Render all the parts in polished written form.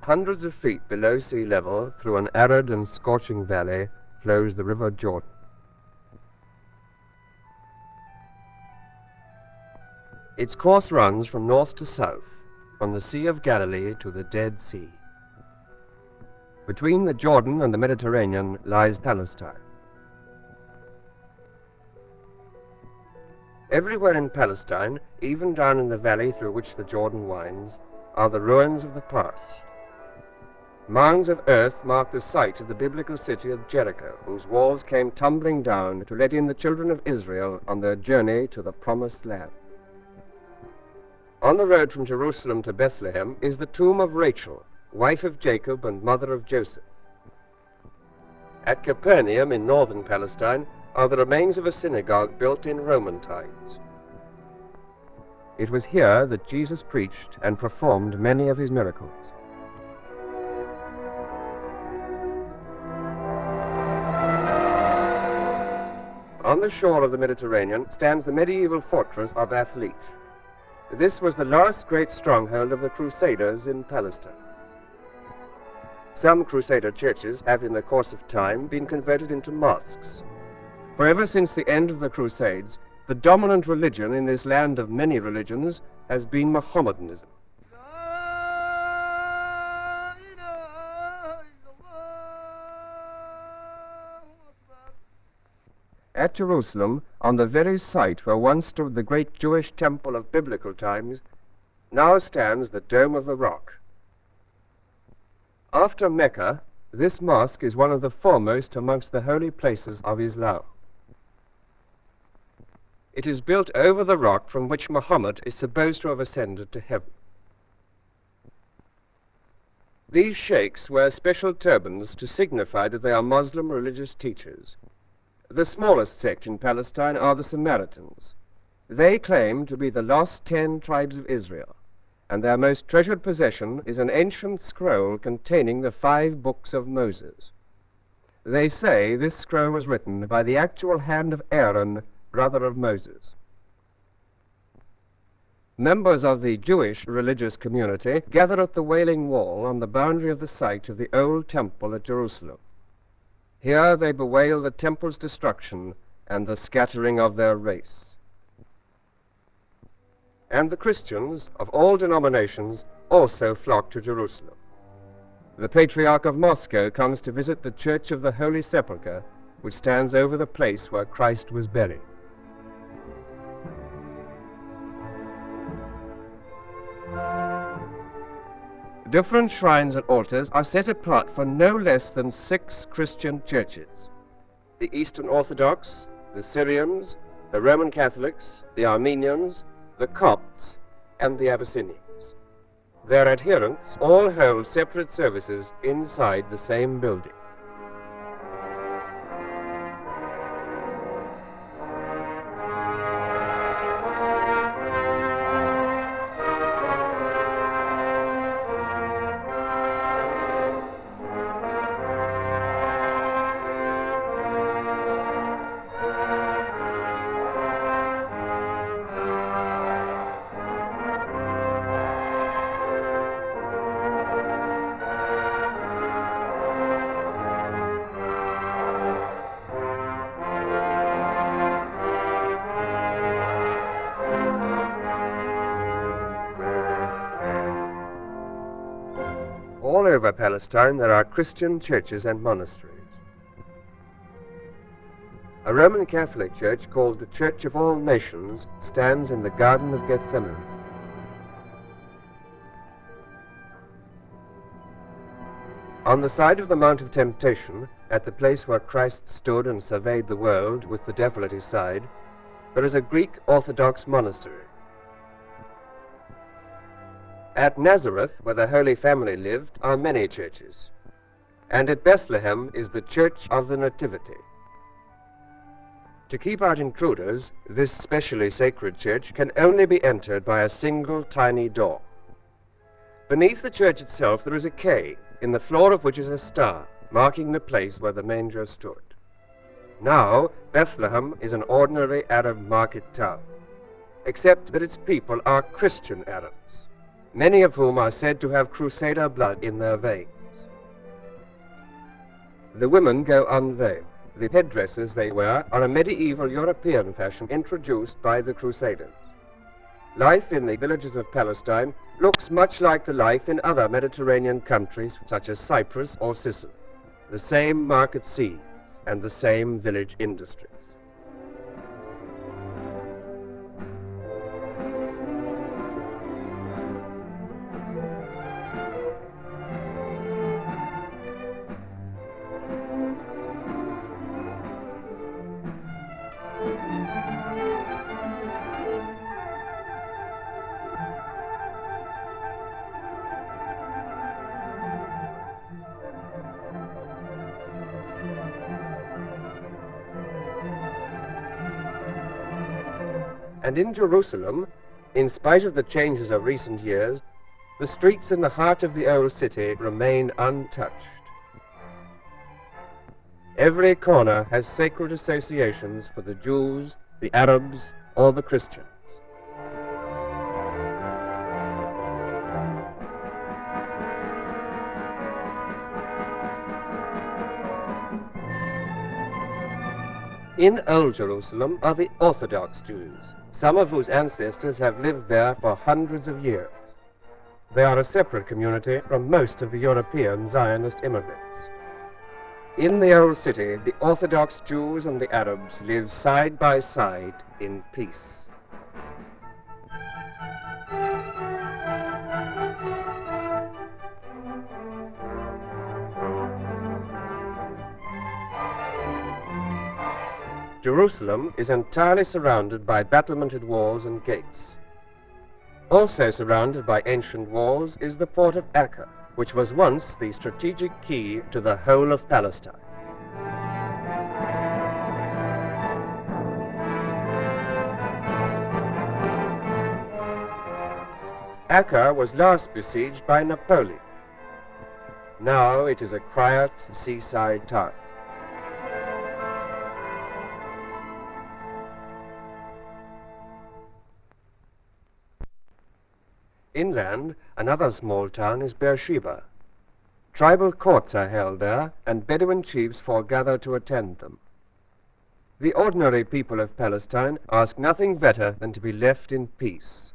hundreds of feet below sea level, through an arid and scorching valley, flows the River Jordan. Its course runs from north to south, from the Sea of Galilee to the Dead Sea. Between the Jordan and the Mediterranean lies Palestine. Everywhere in Palestine, even down in the valley through which the Jordan winds, are the ruins of the past. Mounds of earth mark the site of the biblical city of Jericho, whose walls came tumbling down to let in the children of Israel on their journey to the promised land. On the road from Jerusalem to Bethlehem is the tomb of Rachel, wife of Jacob and mother of Joseph. At Capernaum in northern Palestine are the remains of a synagogue built in Roman times. It was here that Jesus preached and performed many of his miracles. On the shore of the Mediterranean stands the medieval fortress of Athlete. This was the last great stronghold of the Crusaders in Palestine. Some Crusader churches have in the course of time been converted into mosques. For ever since the end of the Crusades, the dominant religion in this land of many religions has been Mohammedanism. At Jerusalem, on the very site where once stood the great Jewish temple of biblical times, now stands the Dome of the Rock. After Mecca, this mosque is one of the foremost amongst the holy places of Islam. It is built over the rock from which Muhammad is supposed to have ascended to heaven. These sheikhs wear special turbans to signify that they are Muslim religious teachers. The smallest sect in Palestine are the Samaritans. They claim to be the lost 10 tribes of Israel, and their most treasured possession is an ancient scroll containing the 5 books of Moses. They say this scroll was written by the actual hand of Aaron, brother of Moses. Members of the Jewish religious community gather at the Wailing Wall on the boundary of the site of the old temple at Jerusalem. Here they bewail the temple's destruction and the scattering of their race. And the Christians of all denominations also flock to Jerusalem. The Patriarch of Moscow comes to visit the Church of the Holy Sepulchre, which stands over the place where Christ was buried. Different shrines and altars are set apart for no less than 6 Christian churches: the Eastern Orthodox, the Syrians, the Roman Catholics, the Armenians, the Copts, and the Abyssinians. Their adherents all hold separate services inside the same building. All over Palestine there are Christian churches and monasteries. A Roman Catholic church called the Church of All Nations stands in the Garden of Gethsemane. On the side of the Mount of Temptation, at the place where Christ stood and surveyed the world with the devil at his side, there is a Greek Orthodox monastery. At Nazareth, where the Holy Family lived, are many churches. And at Bethlehem is the Church of the Nativity. To keep out intruders, this specially sacred church can only be entered by a single tiny door. Beneath the church itself there is a cave, in the floor of which is a star, marking the place where the manger stood. Now, Bethlehem is an ordinary Arab market town, except that its people are Christian Arabs. many of whom are said to have Crusader blood in their veins. The women go unveiled. The headdresses they wear are a medieval European fashion introduced by the Crusaders. Life in the villages of Palestine looks much like the life in other Mediterranean countries such as Cyprus or Sicily. The same market scenes and the same village industries. And in Jerusalem, in spite of the changes of recent years, the streets in the heart of the old city remain untouched. Every corner has sacred associations for the Jews, the Arabs, or the Christians. In Old Jerusalem are the Orthodox Jews, some of whose ancestors have lived there for hundreds of years. They are a separate community from most of the European Zionist immigrants. In the old city, the Orthodox Jews and the Arabs live side by side in peace. Jerusalem is entirely surrounded by battlemented walls and gates. Also surrounded by ancient walls is the fort of Acca, which was once the strategic key to the whole of Palestine. Acca was last besieged by Napoleon. Now it is a quiet seaside town. Inland, another small town is Beersheba. Tribal courts are held there, and Bedouin chiefs foregather to attend them. The ordinary people of Palestine ask nothing better than to be left in peace.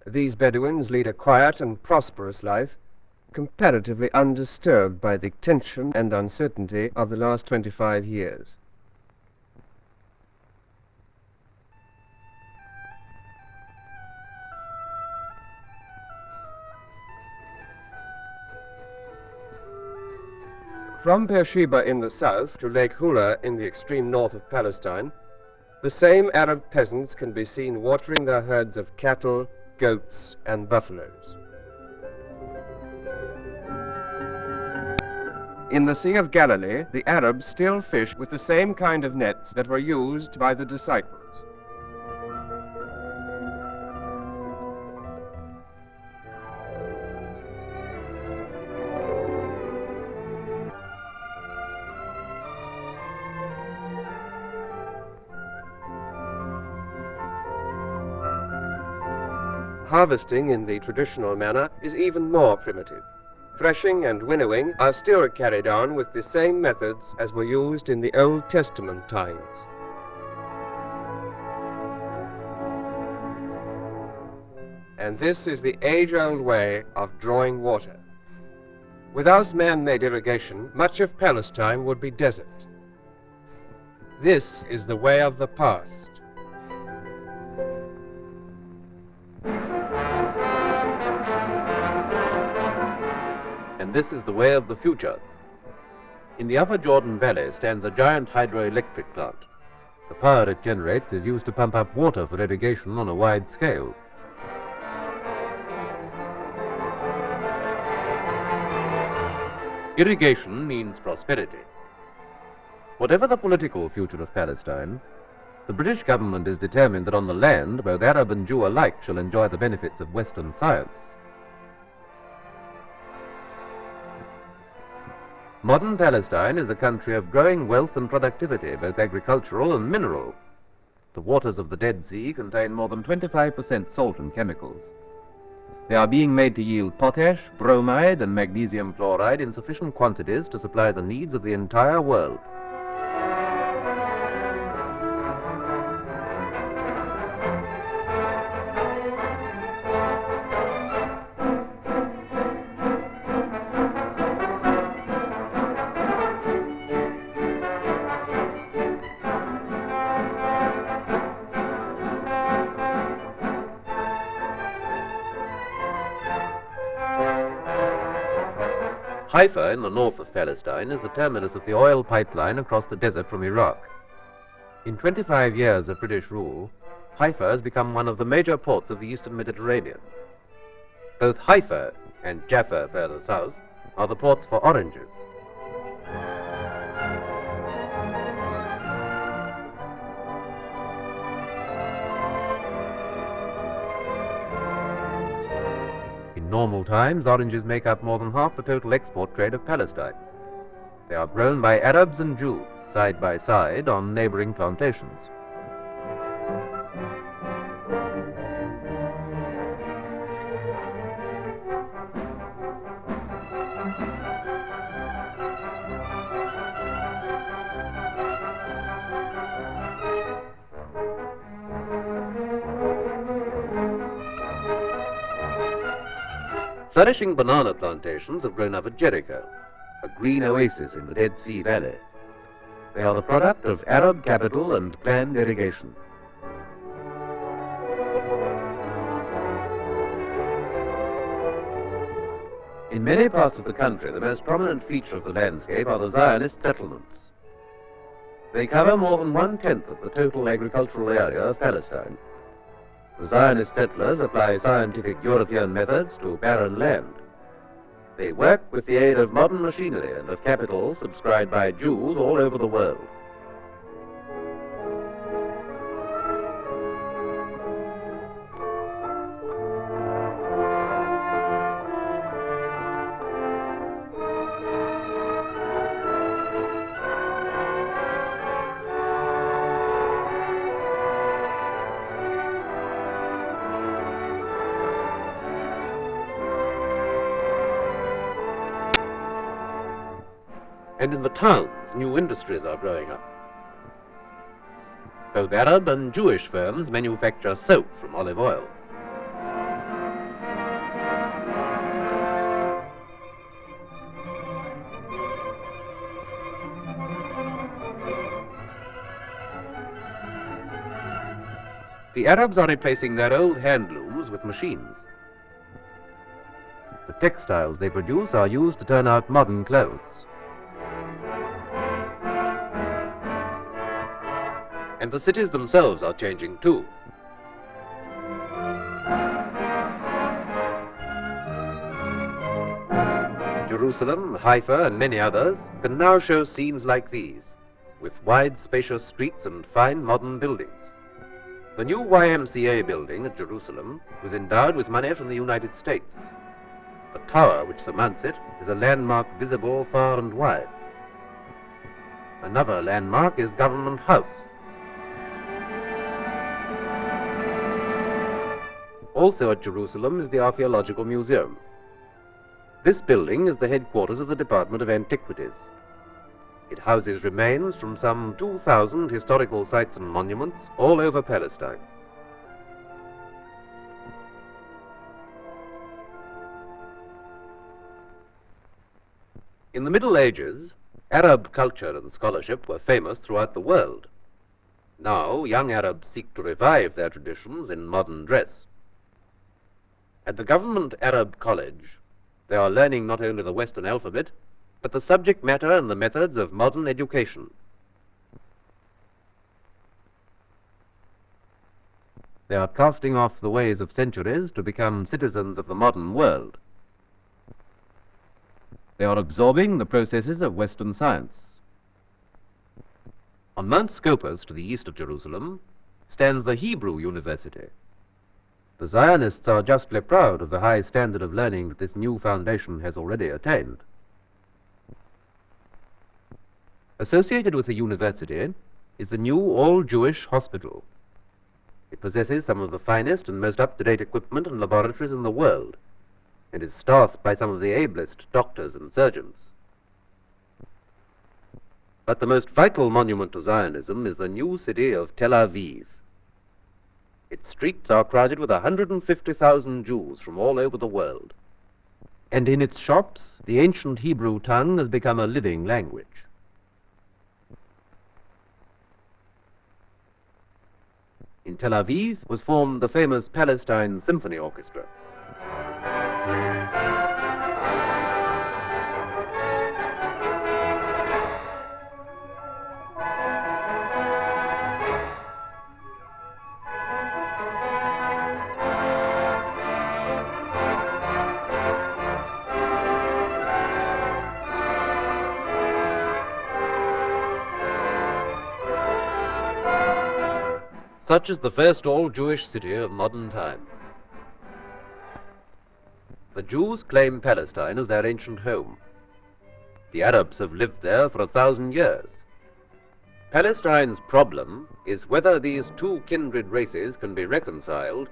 These Bedouins lead a quiet and prosperous life, comparatively undisturbed by the tension and uncertainty of the last 25 years. From Beersheba in the south to Lake Hula in the extreme north of Palestine, the same Arab peasants can be seen watering their herds of cattle, goats, and buffaloes. In the Sea of Galilee, the Arabs still fish with the same kind of nets that were used by the disciples. Harvesting in the traditional manner is even more primitive. Threshing and winnowing are still carried on with the same methods as were used in the Old Testament times. And this is the age-old way of drawing water. Without man-made irrigation, much of Palestine would be desert. This is the way of the past. And this is the way of the future. In the upper Jordan Valley stands a giant hydroelectric plant. The power it generates is used to pump up water for irrigation on a wide scale. Irrigation means prosperity. Whatever the political future of Palestine, the British government is determined that on the land, both Arab and Jew alike shall enjoy the benefits of Western science. Modern Palestine is a country of growing wealth and productivity, both agricultural and mineral. The waters of the Dead Sea contain more than 25% salt and chemicals. They are being made to yield potash, bromide, and magnesium chloride in sufficient quantities to supply the needs of the entire world. Haifa, in the north of Palestine, is the terminus of the oil pipeline across the desert from Iraq. In 25 years of British rule, Haifa has become one of the major ports of the eastern Mediterranean. Both Haifa and Jaffa, further south, are the ports for oranges. In normal times, oranges make up more than half the total export trade of Palestine. They are grown by Arabs and Jews, side by side, on neighboring plantations. Flourishing banana plantations have grown up at Jericho, a green oasis in the Dead Sea Valley. They are the product of Arab capital and planned irrigation. In many parts of the country, the most prominent feature of the landscape are the Zionist settlements. They cover more than 1/10 of the total agricultural area of Palestine. The Zionist settlers apply scientific European methods to barren land. They work with the aid of modern machinery and of capital subscribed by Jews all over the world. And in the towns, new industries are growing up. Both Arab and Jewish firms manufacture soap from olive oil. The Arabs are replacing their old hand looms with machines. The textiles they produce are used to turn out modern clothes. And the cities themselves are changing too. Jerusalem, Haifa, and many others can now show scenes like these, with wide, spacious streets and fine modern buildings. The new YMCA building at Jerusalem was endowed with money from the United States. The tower which surmounts it is a landmark visible far and wide. Another landmark is Government House. Also at Jerusalem is the Archaeological Museum. This building is the headquarters of the Department of Antiquities. It houses remains from some 2,000 historical sites and monuments all over Palestine. In the Middle Ages, Arab culture and scholarship were famous throughout the world. Now, young Arabs seek to revive their traditions in modern dress. At the Government Arab College, they are learning not only the Western alphabet, but the subject matter and the methods of modern education. They are casting off the ways of centuries to become citizens of the modern world. They are absorbing the processes of Western science. On Mount Scopus, to the east of Jerusalem, stands the Hebrew University. The Zionists are justly proud of the high standard of learning that this new foundation has already attained. Associated with the university is the new all-Jewish hospital. It possesses some of the finest and most up-to-date equipment and laboratories in the world, and is staffed by some of the ablest doctors and surgeons. But the most vital monument to Zionism is the new city of Tel Aviv. Its streets are crowded with 150,000 Jews from all over the world. And in its shops, the ancient Hebrew tongue has become a living language. In Tel Aviv was formed the famous Palestine Symphony Orchestra. Such is the first all-Jewish city of modern time. The Jews claim Palestine as their ancient home. The Arabs have lived there for 1,000 years. Palestine's problem is whether these two kindred races can be reconciled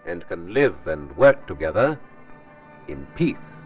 and can live and work together in peace.